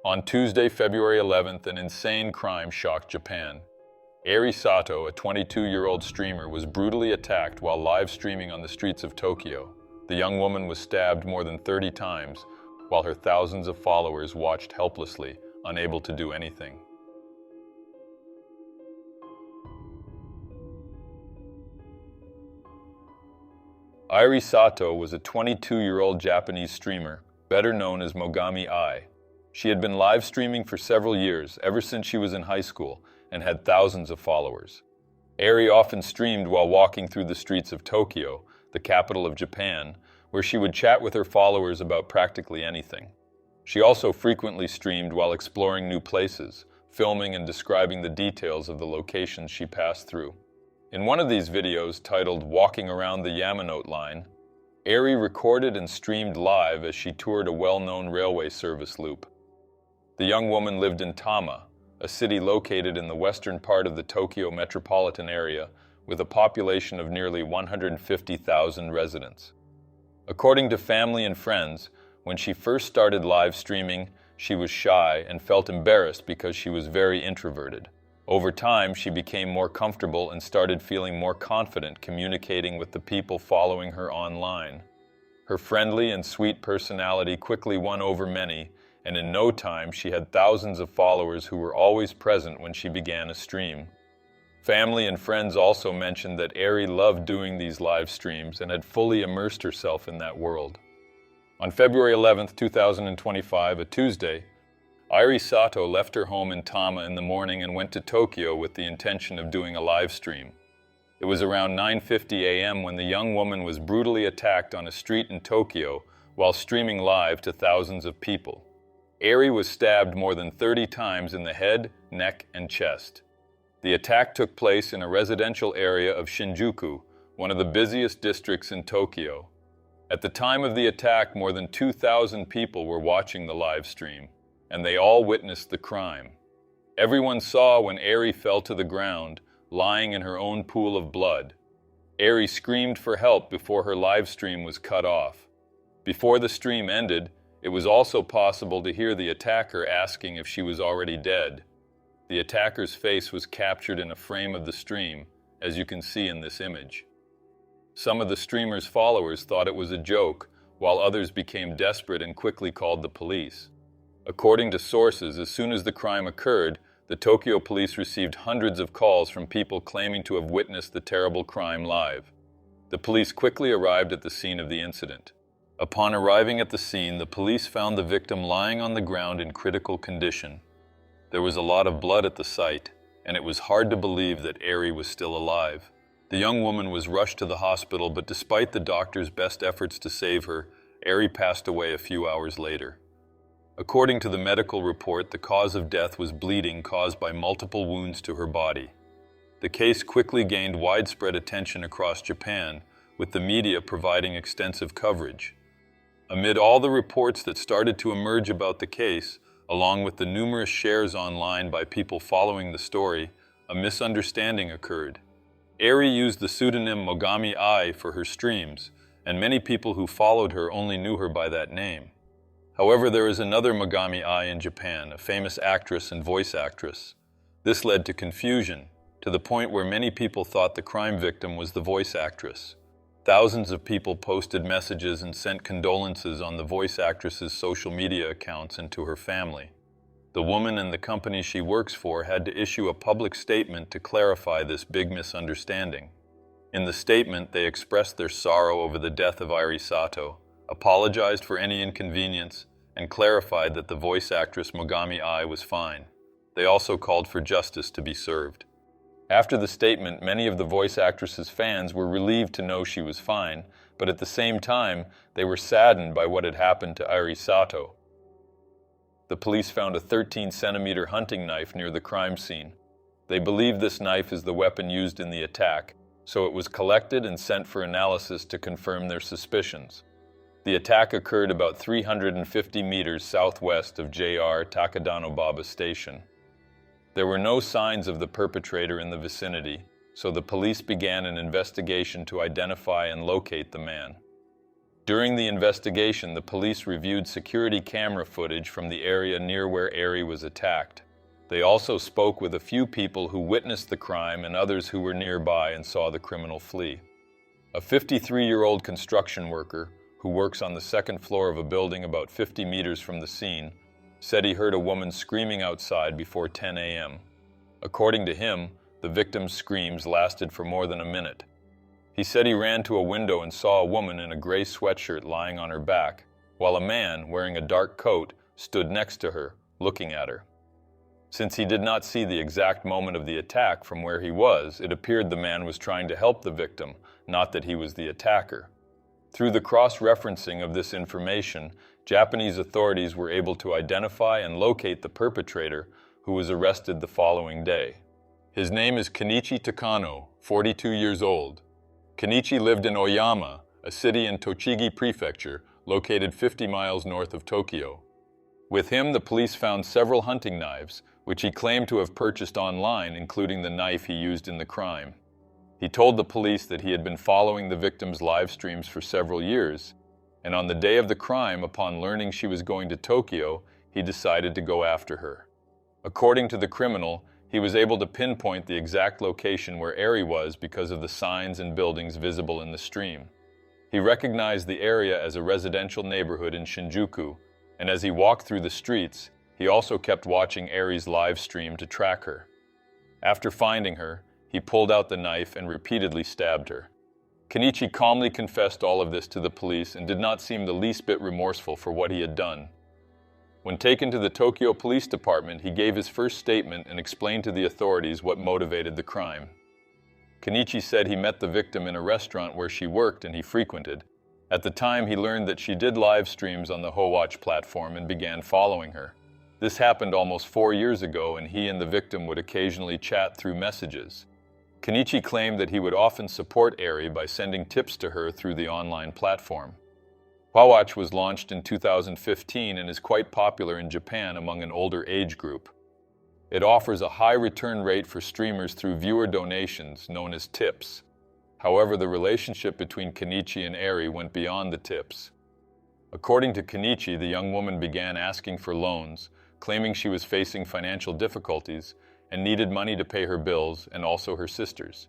On Tuesday, February 11th, an insane crime shocked Japan. Airi Sato, a 22-year-old streamer, was brutally attacked while live streaming on the streets of Tokyo. The young woman was stabbed more than 30 times, while her thousands of followers watched helplessly, unable to do anything. Airi Sato was a 22-year-old Japanese streamer, better known as Mogami Ai. She had been live streaming for several years, ever since she was in high school, and had thousands of followers. Airi often streamed while walking through the streets of Tokyo, the capital of Japan, where she would chat with her followers about practically anything. She also frequently streamed while exploring new places, filming and describing the details of the locations she passed through. In one of these videos, titled "Walking Around the Yamanote Line," Airi recorded and streamed live as she toured a well-known railway service loop. The young woman lived in Tama, a city located in the western part of the Tokyo metropolitan area with a population of nearly 150,000 residents. According to family and friends, when she first started live streaming, she was shy and felt embarrassed because she was very introverted. Over time, she became more comfortable and started feeling more confident communicating with the people following her online. Her friendly and sweet personality quickly won over many, and in no time she had thousands of followers who were always present when she began a stream. Family and friends also mentioned that Airi loved doing these live streams and had fully immersed herself in that world. On February 11, 2025, a Tuesday, Airi Sato left her home in Tama in the morning and went to Tokyo with the intention of doing a live stream. It was around 9:50 a.m. when the young woman was brutally attacked on a street in Tokyo while streaming live to thousands of people. Airi was stabbed more than 30 times in the head, neck, and chest. The attack took place in a residential area of Shinjuku, one of the busiest districts in Tokyo. At the time of the attack, more than 2,000 people were watching the live stream, and they all witnessed the crime. Everyone saw when Airi fell to the ground, lying in her own pool of blood. Airi screamed for help before her live stream was cut off. Before the stream ended, it was also possible to hear the attacker asking if she was already dead. The attacker's face was captured in a frame of the stream, as you can see in this image. Some of the streamer's followers thought it was a joke, while others became desperate and quickly called the police. According to sources, as soon as the crime occurred, the Tokyo police received hundreds of calls from people claiming to have witnessed the terrible crime live. The police quickly arrived at the scene of the incident. Upon arriving at the scene, the police found the victim lying on the ground in critical condition. There was a lot of blood at the site, and it was hard to believe that Airi was still alive. The young woman was rushed to the hospital, but despite the doctor's best efforts to save her, Airi passed away a few hours later. According to the medical report, the cause of death was bleeding caused by multiple wounds to her body. The case quickly gained widespread attention across Japan, with the media providing extensive coverage. Amid all the reports that started to emerge about the case, along with the numerous shares online by people following the story, a misunderstanding occurred. Airi used the pseudonym Mogami Ai for her streams, and many people who followed her only knew her by that name. However, there is another Mogami Ai in Japan, a famous actress and voice actress. This led to confusion, to the point where many people thought the crime victim was the voice actress. Thousands of people posted messages and sent condolences on the voice actress's social media accounts and to her family. The woman and the company she works for had to issue a public statement to clarify this big misunderstanding. In the statement, they expressed their sorrow over the death of Airi Sato, apologized for any inconvenience, and clarified that the voice actress Mogami Ai was fine. They also called for justice to be served. After the statement, many of the voice actress's fans were relieved to know she was fine, but at the same time, they were saddened by what had happened to Airi Sato. The police found a 13-centimeter hunting knife near the crime scene. They believe this knife is the weapon used in the attack, so it was collected and sent for analysis to confirm their suspicions. The attack occurred about 350 meters southwest of JR Takadanobaba Station. There were no signs of the perpetrator in the vicinity, so the police began an investigation to identify and locate the man. During the investigation, the police reviewed security camera footage from the area near where Airi was attacked. They also spoke with a few people who witnessed the crime and others who were nearby and saw the criminal flee. A 53-year-old construction worker, who works on the second floor of a building about 50 meters from the scene, said he heard a woman screaming outside before 10 a.m. According to him, the victim's screams lasted for more than a minute. He said he ran to a window and saw a woman in a gray sweatshirt lying on her back, while a man wearing a dark coat stood next to her, looking at her. Since he did not see the exact moment of the attack from where he was, it appeared the man was trying to help the victim, not that he was the attacker. Through the cross-referencing of this information, Japanese authorities were able to identify and locate the perpetrator, who was arrested the following day. His name is Kenichi Takano, 42 years old. Kenichi lived in Oyama, a city in Tochigi Prefecture, located 50 miles north of Tokyo. With him, the police found several hunting knives, which he claimed to have purchased online, including the knife he used in the crime. He told the police that he had been following the victim's live streams for several years, and on the day of the crime, upon learning she was going to Tokyo, he decided to go after her. According to the criminal, he was able to pinpoint the exact location where Airi was because of the signs and buildings visible in the stream. He recognized the area as a residential neighborhood in Shinjuku, and as he walked through the streets, he also kept watching Airi's live stream to track her. After finding her, he pulled out the knife and repeatedly stabbed her. Kenichi calmly confessed all of this to the police and did not seem the least bit remorseful for what he had done. When taken to the Tokyo Police Department, he gave his first statement and explained to the authorities what motivated the crime. Kenichi said he met the victim in a restaurant where she worked and he frequented. At the time, he learned that she did live streams on the HoWatch platform and began following her. This happened almost 4 years ago, and he and the victim would occasionally chat through messages. Kenichi claimed that he would often support Airi by sending tips to her through the online platform. HoWatch was launched in 2015 and is quite popular in Japan among an older age group. It offers a high return rate for streamers through viewer donations, known as tips. However, the relationship between Kenichi and Airi went beyond the tips. According to Kenichi, the young woman began asking for loans, claiming she was facing financial difficulties and needed money to pay her bills and also her sister's.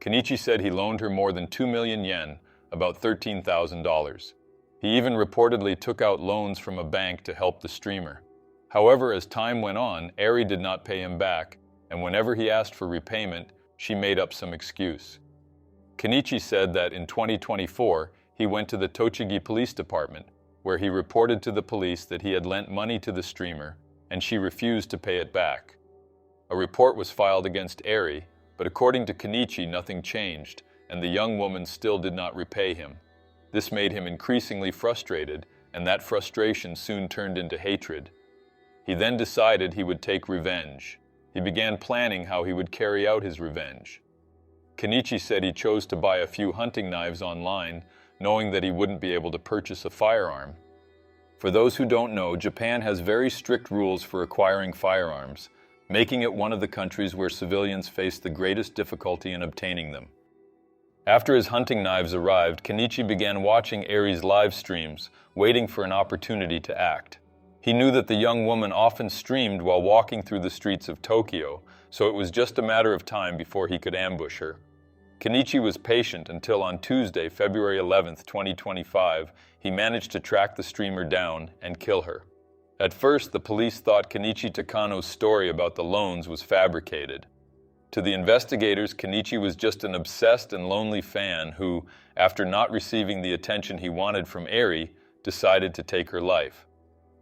Kenichi said he loaned her more than 2 million yen, about $13,000. He even reportedly took out loans from a bank to help the streamer. However, as time went on, Airi did not pay him back, and whenever he asked for repayment, she made up some excuse. Kenichi said that in 2024, he went to the Tochigi Police Department, where he reported to the police that he had lent money to the streamer, and she refused to pay it back. A report was filed against Airi, but according to Kenichi, nothing changed, and the young woman still did not repay him. This made him increasingly frustrated, and that frustration soon turned into hatred. He then decided he would take revenge. He began planning how he would carry out his revenge. Kenichi said he chose to buy a few hunting knives online, knowing that he wouldn't be able to purchase a firearm. For those who don't know, Japan has very strict rules for acquiring firearms, making it one of the countries where civilians face the greatest difficulty in obtaining them. After his hunting knives arrived, Kenichi began watching Airi's live streams, waiting for an opportunity to act. He knew that the young woman often streamed while walking through the streets of Tokyo, so it was just a matter of time before he could ambush her. Kenichi was patient until on Tuesday, February 11, 2025, he managed to track the streamer down and kill her. At first, the police thought Kenichi Takano's story about the loans was fabricated. To the investigators, Kenichi was just an obsessed and lonely fan who, after not receiving the attention he wanted from Airi, decided to take her life.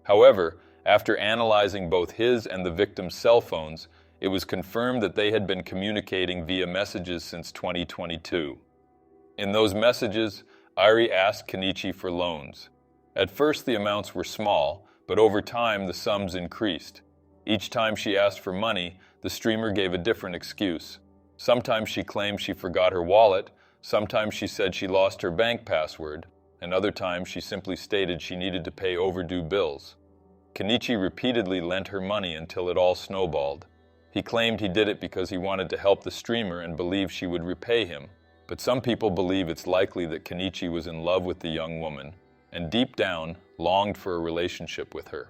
However, after analyzing both his and the victim's cell phones, it was confirmed that they had been communicating via messages since 2022. In those messages, Airi asked Kenichi for loans. At first, the amounts were small, but over time, the sums increased. Each time she asked for money, the streamer gave a different excuse. Sometimes she claimed she forgot her wallet, sometimes she said she lost her bank password, and other times she simply stated she needed to pay overdue bills. Kenichi repeatedly lent her money until it all snowballed. He claimed he did it because he wanted to help the streamer and believed she would repay him. but some people believe it's likely that Kenichi was in love with the young woman and deep down longed for a relationship with her.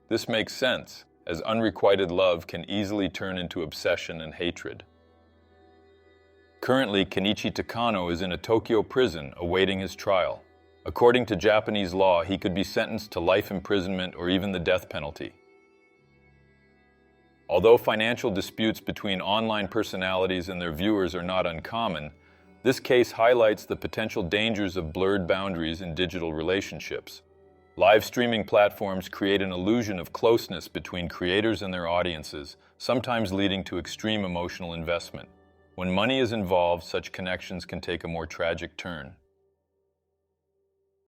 This makes sense, as unrequited love can easily turn into obsession and hatred. Currently, Kenichi Takano is in a Tokyo prison awaiting his trial. According to Japanese law, he could be sentenced to life imprisonment or even the death penalty. Although financial disputes between online personalities and their viewers are not uncommon, this case highlights the potential dangers of blurred boundaries in digital relationships. Live streaming platforms create an illusion of closeness between creators and their audiences, sometimes leading to extreme emotional investment. When money is involved, such connections can take a more tragic turn.